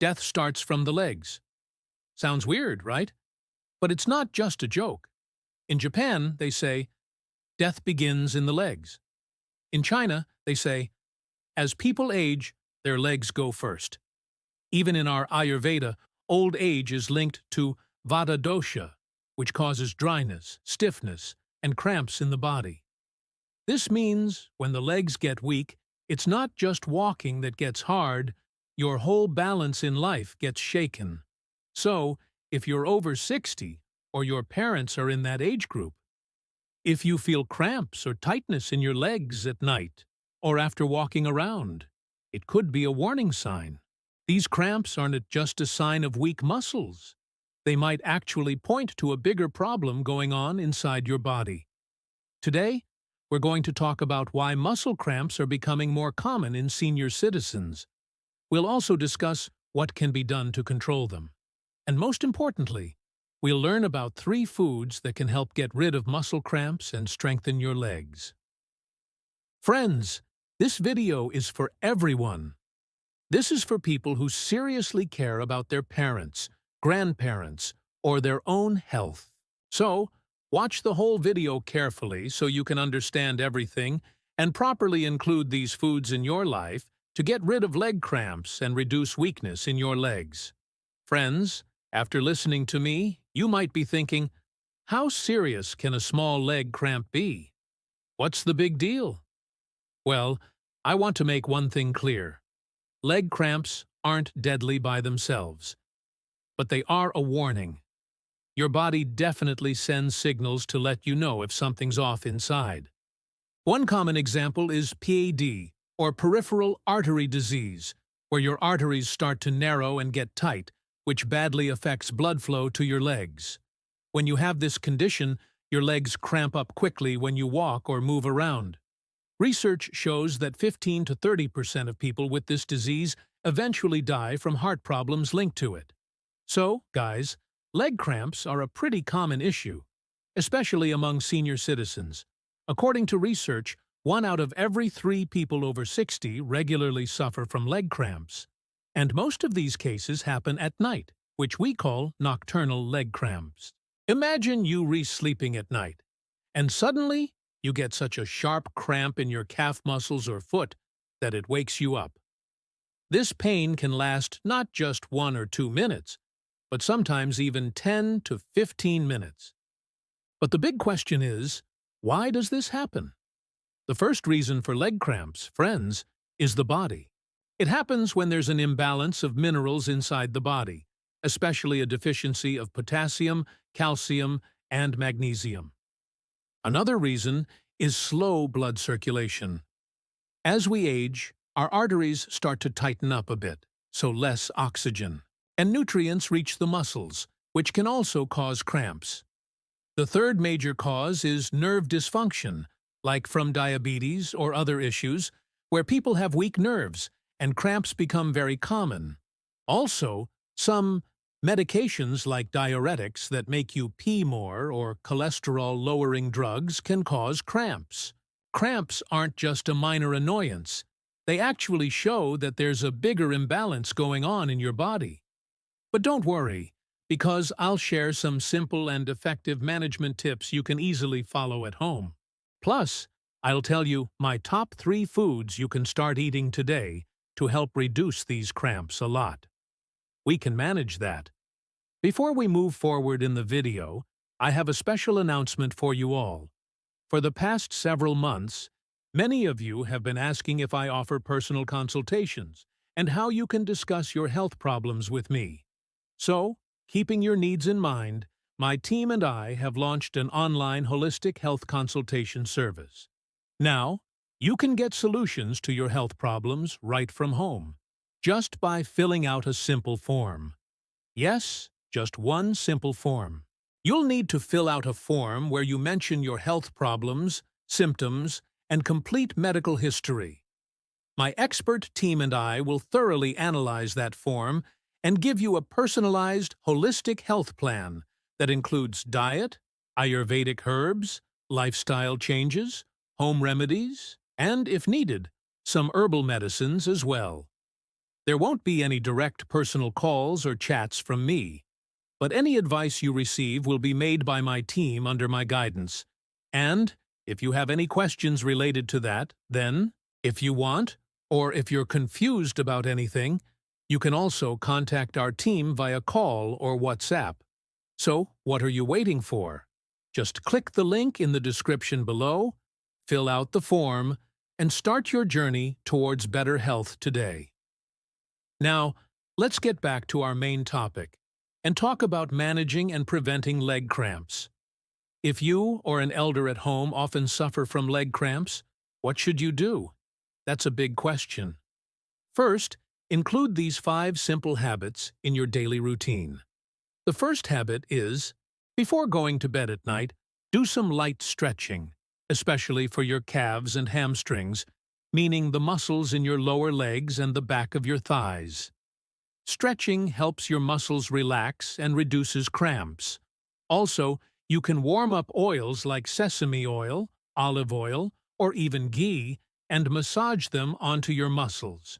death starts from the legs. Sounds weird, right? But it's not just a joke. In Japan, they say, death begins in the legs. In China, they say, as people age, their legs go first. Even in our Ayurveda, old age is linked to Vata dosha, which causes dryness, stiffness, and cramps in the body. This means when the legs get weak, it's not just walking that gets hard, your whole balance in life gets shaken. So, if you're over 60 or your parents are in that age group, if you feel cramps or tightness in your legs at night or after walking around, it could be a warning sign. These cramps aren't just a sign of weak muscles. They might actually point to a bigger problem going on inside your body. Today, we're going to talk about why muscle cramps are becoming more common in senior citizens. We'll also discuss what can be done to control them. And most importantly, we'll learn about 3 foods that can help get rid of muscle cramps and strengthen your legs. Friends, this video is for everyone. This is for people who seriously care about their parents, grandparents, or their own health. So, watch the whole video carefully so you can understand everything and properly include these foods in your life to get rid of leg cramps and reduce weakness in your legs. Friends, after listening to me, you might be thinking, how serious can a small leg cramp be? What's the big deal? Well, I want to make one thing clear. Leg cramps aren't deadly by themselves, but they are a warning. Your body definitely sends signals to let you know if something's off inside. One common example is PAD, or peripheral artery disease, where your arteries start to narrow and get tight, which badly affects blood flow to your legs. When you have this condition, your legs cramp up quickly when you walk or move around. Research shows that 15 to 30% of people with this disease eventually die from heart problems linked to it. So, guys, leg cramps are a pretty common issue, especially among senior citizens. According to research, 1 out of every 3 people over 60 regularly suffer from leg cramps. And most of these cases happen at night, which we call nocturnal leg cramps. Imagine you re-sleeping at night, and suddenly you get such a sharp cramp in your calf muscles or foot that it wakes you up. This pain can last not just 1 or 2 minutes, but sometimes even 10 to 15 minutes. But the big question is, why does this happen? The first reason for leg cramps, friends, is the body. It happens when there's an imbalance of minerals inside the body, especially a deficiency of potassium, calcium, and magnesium. Another reason is slow blood circulation. As we age, our arteries start to tighten up a bit, so less oxygen, and nutrients reach the muscles, which can also cause cramps. The third major cause is nerve dysfunction, like from diabetes or other issues, where people have weak nerves and cramps become very common. Also, some medications like diuretics that make you pee more or cholesterol-lowering drugs can cause cramps. Cramps aren't just a minor annoyance. They actually show that there's a bigger imbalance going on in your body. But don't worry, because I'll share some simple and effective management tips you can easily follow at home. Plus, I'll tell you my top 3 foods you can start eating today to help reduce these cramps a lot. We can manage that. Before we move forward in the video, I have a special announcement for you all. For the past several months, many of you have been asking if I offer personal consultations and how you can discuss your health problems with me. So, keeping your needs in mind, my team and I have launched an online holistic health consultation service. Now, you can get solutions to your health problems right from home, just by filling out a simple form. Yes, just one simple form. You'll need to fill out a form where you mention your health problems, symptoms, and complete medical history. My expert team and I will thoroughly analyze that form and give you a personalized, holistic health plan that includes diet, Ayurvedic herbs, lifestyle changes, home remedies, and, if needed, some herbal medicines as well. There won't be any direct personal calls or chats from me, but any advice you receive will be made by my team under my guidance. And if you have any questions related to that, then, if you want, or if you're confused about anything, you can also contact our team via call or WhatsApp. So, what are you waiting for? Just click the link in the description below, fill out the form, and start your journey towards better health today. Now, let's get back to our main topic and talk about managing and preventing leg cramps. If you or an elder at home often suffer from leg cramps, what should you do? That's a big question. First, include these 5 simple habits in your daily routine. The first habit is, before going to bed at night, do some light stretching, especially for your calves and hamstrings, meaning the muscles in your lower legs and the back of your thighs. Stretching helps your muscles relax and reduces cramps. Also, you can warm up oils like sesame oil, olive oil, or even ghee and massage them onto your muscles.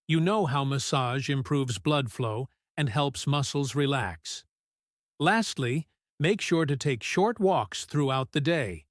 You know how massage improves blood flow and helps muscles relax. Lastly, make sure to take short walks throughout the day.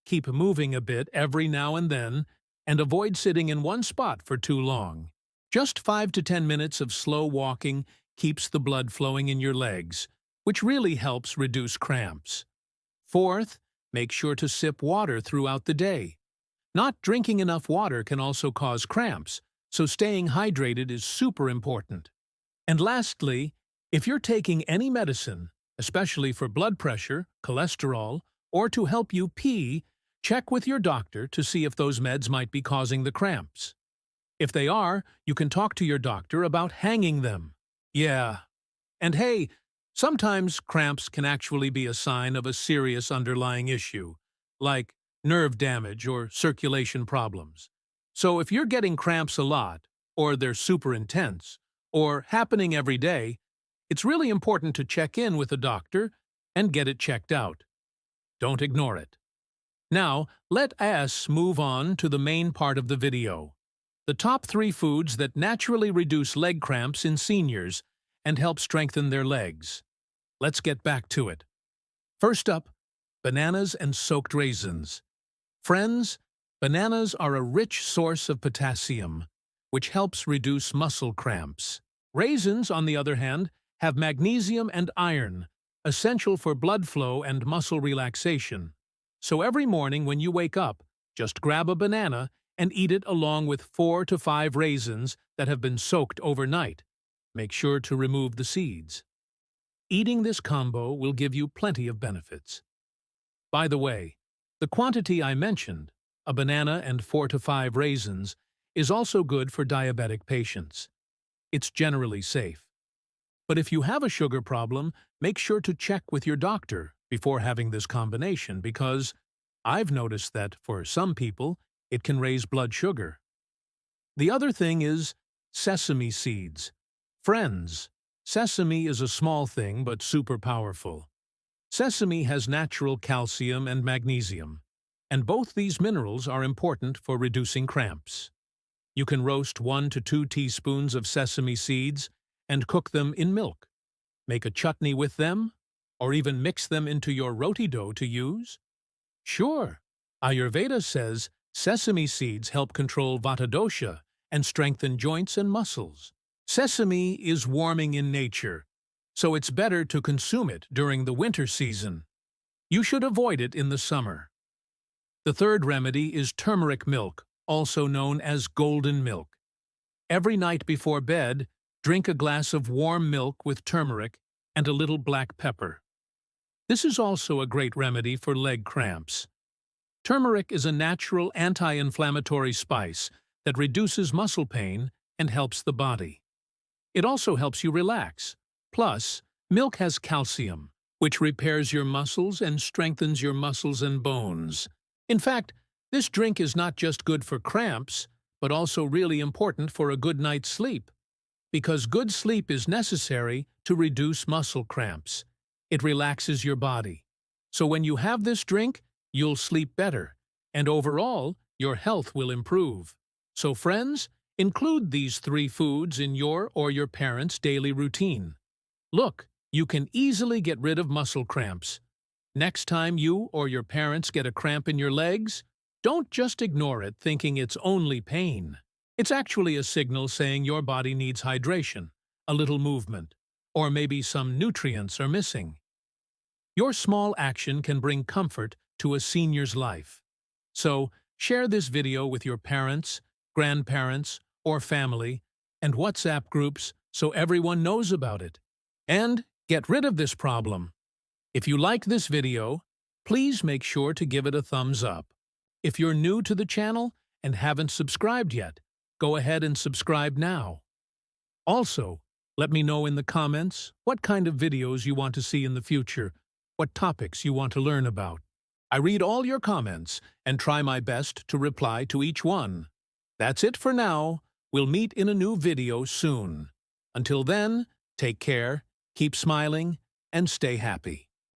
Keep moving a bit every now and then, and avoid sitting in one spot for too long. Just 5 to 10 minutes of slow walking keeps the blood flowing in your legs, which really helps reduce cramps. Fourth, make sure to sip water throughout the day. Not drinking enough water can also cause cramps, so staying hydrated is super important. And lastly, if you're taking any medicine, especially for blood pressure, cholesterol, or to help you pee, check with your doctor to see if those meds might be causing the cramps. If they are, you can talk to your doctor about hanging them. Yeah. And hey, sometimes cramps can actually be a sign of a serious underlying issue, like nerve damage or circulation problems. So if you're getting cramps a lot, or they're super intense, or happening every day, it's really important to check in with a doctor and get it checked out. Don't ignore it. Now, let us move on to the main part of the video. The top 3 foods that naturally reduce leg cramps in seniors and help strengthen their legs. Let's get back to it. First up, bananas and soaked raisins. Friends, bananas are a rich source of potassium, which helps reduce muscle cramps. Raisins, on the other hand, have magnesium and iron, essential for blood flow and muscle relaxation. So every morning when you wake up, just grab a banana and eat it along with 4 to 5 raisins that have been soaked overnight. Make sure to remove the seeds. Eating this combo will give you plenty of benefits. By the way, the quantity I mentioned, a banana and 4 to 5 raisins, is also good for diabetic patients. It's generally safe. But if you have a sugar problem, make sure to check with your doctor before having this combination because I've noticed that for some people, it can raise blood sugar. The other thing is sesame seeds. Friends, sesame is a small thing but super powerful. Sesame has natural calcium and magnesium, and both these minerals are important for reducing cramps. You can roast 1 to 2 teaspoons of sesame seeds and cook them in milk. Make a chutney with them, or even mix them into your roti dough to use. Sure, Ayurveda says sesame seeds help control vata dosha and strengthen joints and muscles. Sesame is warming in nature, so it's better to consume it during the winter season. You should avoid it in the summer. The third remedy is turmeric milk, also known as golden milk. Every night before bed, drink a glass of warm milk with turmeric and a little black pepper. This is also a great remedy for leg cramps. Turmeric is a natural anti-inflammatory spice that reduces muscle pain and helps the body. It also helps you relax. Plus, milk has calcium, which repairs your muscles and strengthens your muscles and bones. In fact, this drink is not just good for cramps, but also really important for a good night's sleep. Because good sleep is necessary to reduce muscle cramps. It relaxes your body. So when you have this drink, you'll sleep better, and overall, your health will improve. So friends, Include these 3 foods in your or your parents' daily routine. Look, you can easily get rid of muscle cramps. Next time you or your parents get a cramp in your legs, don't just ignore it thinking it's only pain. It's actually a signal saying your body needs hydration, a little movement, or maybe some nutrients are missing. Your small action can bring comfort to a senior's life. So, share this video with your parents, grandparents, or family, and WhatsApp groups so everyone knows about it. And get rid of this problem. If you like this video, please make sure to give it a thumbs up. If you're new to the channel and haven't subscribed yet, go ahead and subscribe now. Also, let me know in the comments what kind of videos you want to see in the future, what topics you want to learn about. I read all your comments and try my best to reply to each one. That's it for now. We'll meet in a new video soon. Until then, take care, keep smiling, and stay happy.